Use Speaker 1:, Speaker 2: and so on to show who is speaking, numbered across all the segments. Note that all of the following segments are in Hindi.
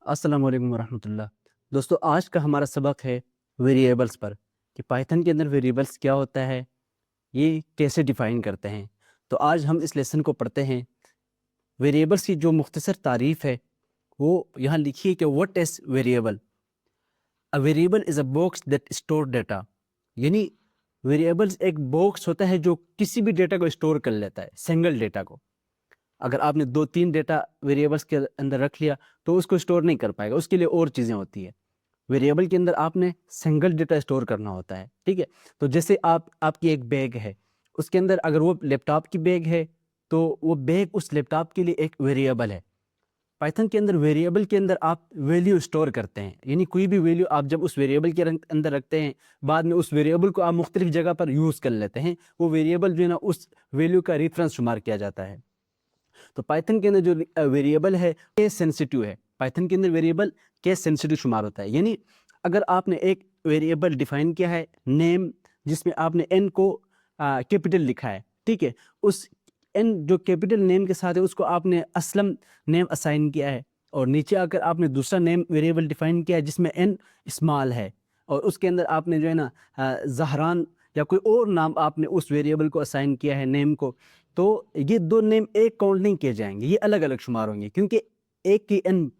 Speaker 1: अस्सलाम वालेकुम वरहमतुल्लाह। दोस्तों, आज का हमारा सबक है वेरिएबल्स पर कि पाइथन के अंदर वेरिएबल्स क्या होता है, ये कैसे डिफ़ाइन करते हैं। तो आज हम इस लेसन को पढ़ते हैं। वेरिएबल्स की जो मुख्तसर तारीफ़ है वो यहाँ लिखी है कि what is variable. A variable is a box that store data. यानी वेरिएबल्स एक बॉक्स होता है जो किसी भी डेटा को स्टोर कर लेता है, सिंगल डेटा को। अगर आपने 2-3 डेटा वेरिएबल्स के अंदर रख लिया तो उसको स्टोर नहीं कर पाएगा, उसके लिए और चीज़ें होती है। वेरिएबल के अंदर आपने सिंगल डेटा स्टोर करना होता है, ठीक है। तो जैसे आपकी एक बैग है, उसके अंदर अगर वो लैपटॉप की बैग है तो वो बैग उस लैपटॉप के लिए एक वेरिएबल है। पाइथन के अंदर वेरिएबल के अंदर आप वैल्यू स्टोर करते हैं, यानी कोई भी वैल्यू आप जब उस वेरिएबल के अंदर रखते हैं, बाद में उस वेरिएबल को आप मुख्तलिफ जगह पर यूज़ कर लेते हैं, वो वेरिएबल जो है ना उस वैल्यू का रेफरेंस शुमार किया जाता है। तो पाइथन के अंदर जो वेरिएबल है केस सेंसिटिव है। पाइथन के अंदर वेरिएबल केस सेंसिटिव शुमार होता है। यानी अगर आपने एक वेरिएबल डिफाइन किया है नेम, जिसमें आपने एन को कैपिटल लिखा है, ठीक है। उस एन जो कैपिटल नेम के साथ है उसको आपने असलम नेम असाइन किया है, और नीचे आकर आपने दूसरा नेम वेरिएबल डिफाइन किया है जिसमें एन स्मॉल है, और उसके अंदर आपने जो है ना जहरान या कोई और नाम आपने उस वेरिएबल को असाइन किया है नेम को। तो ये 2 नेम एक काउंट नहीं किए जाएँगे, ये अलग-अलग शुमार होंगे, क्योंकि एक की एन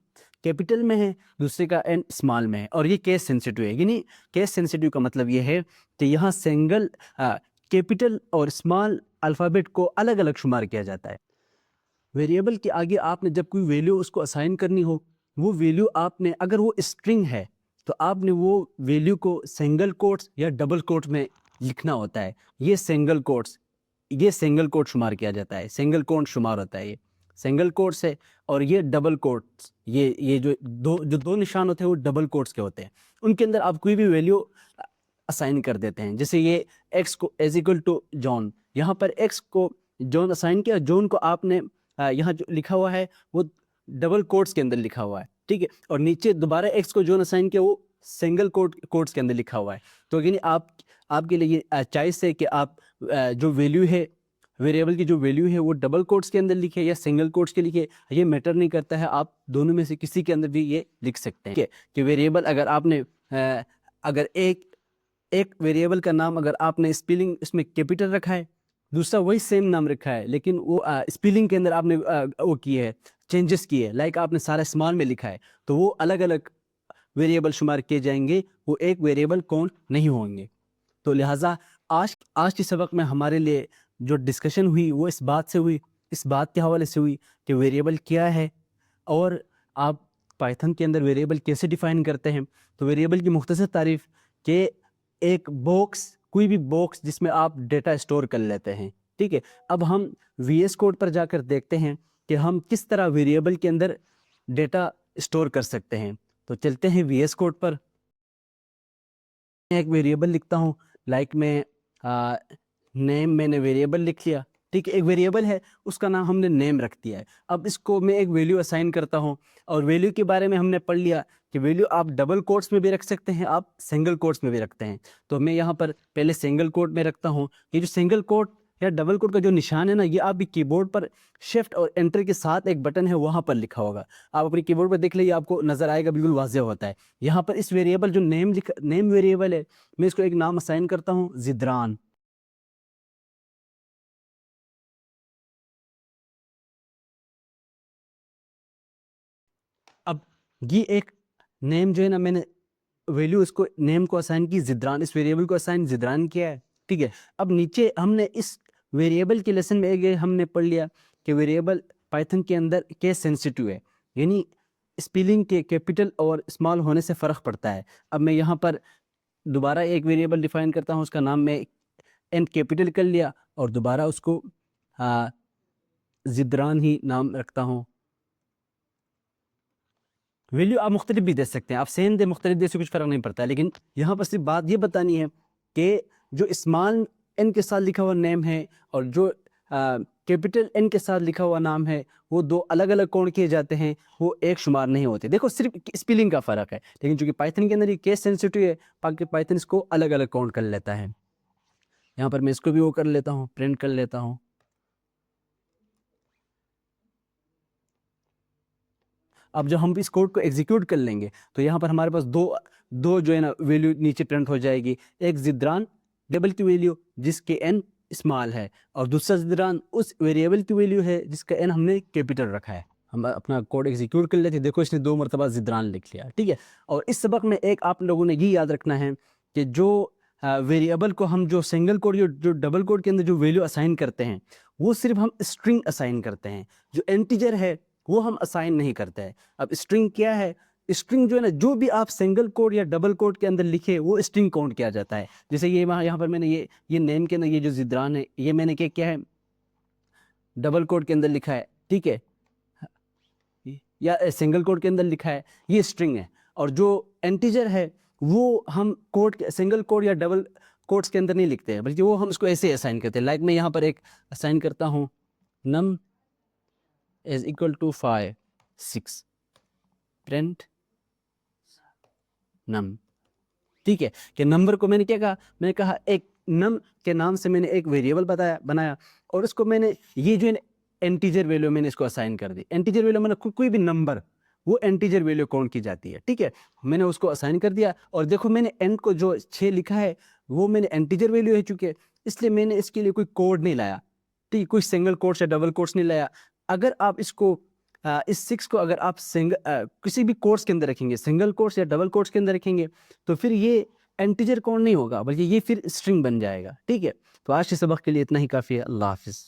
Speaker 1: कैपिटल में है, दूसरे का एन स्मॉल में है, और ये केस सेंसिटिव है। यानी केस सेंसिटिव का मतलब ये है कि यहाँ सिंगल कैपिटल और स्मॉल अल्फ़ाबेट को अलग-अलग शुमार किया जाता है। वेरिएबल के आगे आपने जब कोई वैल्यू उसको असाइन करनी हो, वो वैल्यू आपने अगर वो स्ट्रिंग है, तो आपने वो वैल्यू को सिंगल कोट्स या डबल कोट्स में लिखना होता है। ये सिंगल कोट शुमार किया जाता है, सिंगल कोट शुमार होता है ये। सिंगल कोट्स है, और ये डबल कोट्स, ये जो दो निशान होते हैं वो डबल कोट्स के होते हैं। उनके अंदर आप कोई भी वैल्यू असाइन कर देते हैं। जैसे ये एक्स को इज़ इक्वल टू जॉन, यहाँ पर एक्स को जॉन असाइन किया, जॉन को आपने यहाँ जो लिखा हुआ है वो डबल कोट्स के अंदर लिखा हुआ है, ठीक है। और नीचे दोबारा एक्स को जॉन असाइन किया, वो सिंगल कोट्स के अंदर लिखा हुआ है। तो यानी आपके लिए ये चॉइस है कि आप जो वैल्यू है, वेरिएबल की जो वैल्यू है वो डबल कोट्स के अंदर लिखे या सिंगल कोट्स के लिखे, ये मैटर नहीं करता है। आप दोनों में से किसी के अंदर भी ये लिख सकते हैं, ठीक है। कि वेरिएबल अगर आपने अगर एक एक वेरिएबल का नाम अगर आपने स्पेलिंग इसमें कैपिटल रखा है, दूसरा वही सेम नाम रखा है, लेकिन वो स्पेलिंग के अंदर आपने वो किए है, चेंजेस किए हैं, लाइक आपने सारा स्मॉल में लिखा है, तो वो अलग-अलग वेरिएबल शुमार किए जाएँगे, वो एक वेरिएबल काउंट नहीं होंगे। तो लिहाज़ा आज के सबक में हमारे लिए जो डिस्कशन हुई वो इस बात के हवाले से हुई कि वेरिएबल क्या है, और आप पाइथन के अंदर वेरिएबल कैसे डिफ़ाइन करते हैं। तो वेरिएबल की मुख्तसर तारीफ़ कि एक बॉक्स, कोई भी बॉक्स जिसमें आप डेटा स्टोर कर लेते हैं, ठीक है। अब हम वीएस कोड पर जाकर देखते हैं कि हम किस तरह वेरिएबल के अंदर डेटा स्टोर कर सकते हैं। तो चलते हैं वीएस कोड पर। मैं एक वेरिएबल लिखता हूँ, लाइक मैं नेम, मैंने वेरिएबल लिख लिया, ठीक है। एक वेरिएबल है, उसका नाम हमने नेम रख दिया है। अब इसको मैं एक वैल्यू असाइन करता हूँ, और वैल्यू के बारे में हमने पढ़ लिया कि वैल्यू आप डबल कोट्स में भी रख सकते हैं, आप सिंगल कोट्स में भी रखते हैं। तो मैं यहाँ पर पहले सिंगल कोट में रखता हूँ। ये जो सिंगल कोट या डबल कोट का जो निशान है ना, ये आपके कीबोर्ड पर शिफ्ट और एंटर के साथ एक बटन है, वहाँ पर लिखा होगा। आप अपने कीबोर्ड पर देख लीजिए, आपको नज़र आएगा, बिल्कुल वाज़ेह होता है। यहाँ पर इस वेरिएबल जो नेम वेरिएबल है, मैं इसको एक नाम असाइन करता हूँ, ज़िद्रान। अब ये एक नेम जो है ना, मैंने वैल्यू इसको नेम को असाइन की ज़िद्रान, इस वेरिएबल को असाइन ज़िद्रान किया है, ठीक है। अब नीचे हमने इस वेरिएबल के लेसन में एक ये हमने पढ़ लिया कि वेरिएबल पाइथन के अंदर केस सेंसिटिव है, यानी स्पेलिंग के कैपिटल और स्मॉल होने से फ़र्क पड़ता है। अब मैं यहाँ पर दोबारा एक वेरिएबल डिफाइन करता हूँ, उसका नाम मैं एन कैपिटल कर लिया, और दोबारा उसको ज़िद्रान ही नाम रखता हूँ। वैल्यू आप मुख्तलिफ भी दे सकते हैं, आप सेम दे, मुख्तलिफ दे, से कुछ फ़र्क नहीं पड़ता है। लेकिन यहाँ पर सिर्फ बात ये बतानी है कि जो स्मॉल एन के साथ लिखा हुआ नेम है, और जो कैपिटल एन के साथ लिखा हुआ नाम है, वो दो अलग अलग काउंट किए जाते हैं, वो एक शुमार नहीं होते। देखो, सिर्फ स्पेलिंग का फ़र्क है, लेकिन चूंकि पाइथन के अंदर ये केस सेंसिटिव है, बाकी पाइथन इसको अलग अलग काउंट कर लेता है। यहाँ पर मैं इसको भी वो कर लेता हूँ, प्रिंट कर लेता हूँ। अब जब हम इस कोड को एग्जीक्यूट कर लेंगे तो यहाँ पर हमारे पास दो जो है ना वैल्यू नीचे प्रिंट हो जाएगी। एक जिद्रान वेरिएबल की वैल्यू जिसके n स्मॉल है, और दूसरा जिद्रान उस वेरिएबल की वैल्यू है जिसका n हमने कैपिटल रखा है। हम अपना कोड एग्जीक्यूट कर लेते हैं, देखो इसने 2 मरतबा जिद्रान लिख लिया, ठीक है। और इस सबक में एक आप लोगों ने ये याद रखना है कि जो वेरिएबल को हम जो सिंगल कोड जो डबल कोड के अंदर जो वैल्यू असाइन करते हैं वो सिर्फ हम स्ट्रिंग असाइन करते हैं, जो इंटीजर है वो हम असाइन नहीं करते हैं। अब स्ट्रिंग क्या है? स्ट्रिंग जो है ना, जो भी आप सिंगल कोड या डबल कोड के अंदर लिखे वो स्ट्रिंग काउंट किया जाता है। जैसे ये यहाँ पर मैंने ये नेम के अंदर ये जो जिद्रान है ये मैंने क्या है डबल कोड के अंदर लिखा है, ठीक है, या सिंगल कोड के अंदर लिखा है, ये स्ट्रिंग है। और जो इंटीजर है वो हम कोड सिंगल कोड या डबल कोड्स के अंदर नहीं लिखते हैं, बल्कि वो हम इसको ऐसे असाइन करते हैं। लाइक मैं यहाँ पर एक असाइन करता हूँ num is equal to 5 6 print num, ठीक है। कि नंबर को मैंने क्या कहा, मैंने कहा एक num के नाम से मैंने एक वेरिएबल बनाया और उसको मैंने ये जो इंटीजर वैल्यू मैंने इसको असाइन कर दी। इंटीजर वैल्यू मैंने कोई भी नंबर वो इंटीजर वैल्यू काउंट की जाती है, ठीक है। मैंने उसको असाइन कर दिया और देखो मैंने n को जो 6 लिखा है वो मैंने इंटीजर वैल्यू है चूंकि, इसलिए मैंने इसके लिए कोई कोड नहीं लाया, ठीक, कोई सिंगल कोड्स या डबल कोड्स नहीं लाया। अगर आप इसको इस 6 को अगर आप किसी भी कोड्स के अंदर रखेंगे, सिंगल कोड्स या डबल कोड्स के अंदर रखेंगे, तो फिर ये इंटीजर काउंट नहीं होगा बल्कि ये फिर स्ट्रिंग बन जाएगा, ठीक है। तो आज के सबक के लिए इतना ही काफ़ी है। अल्लाह हाफिज़।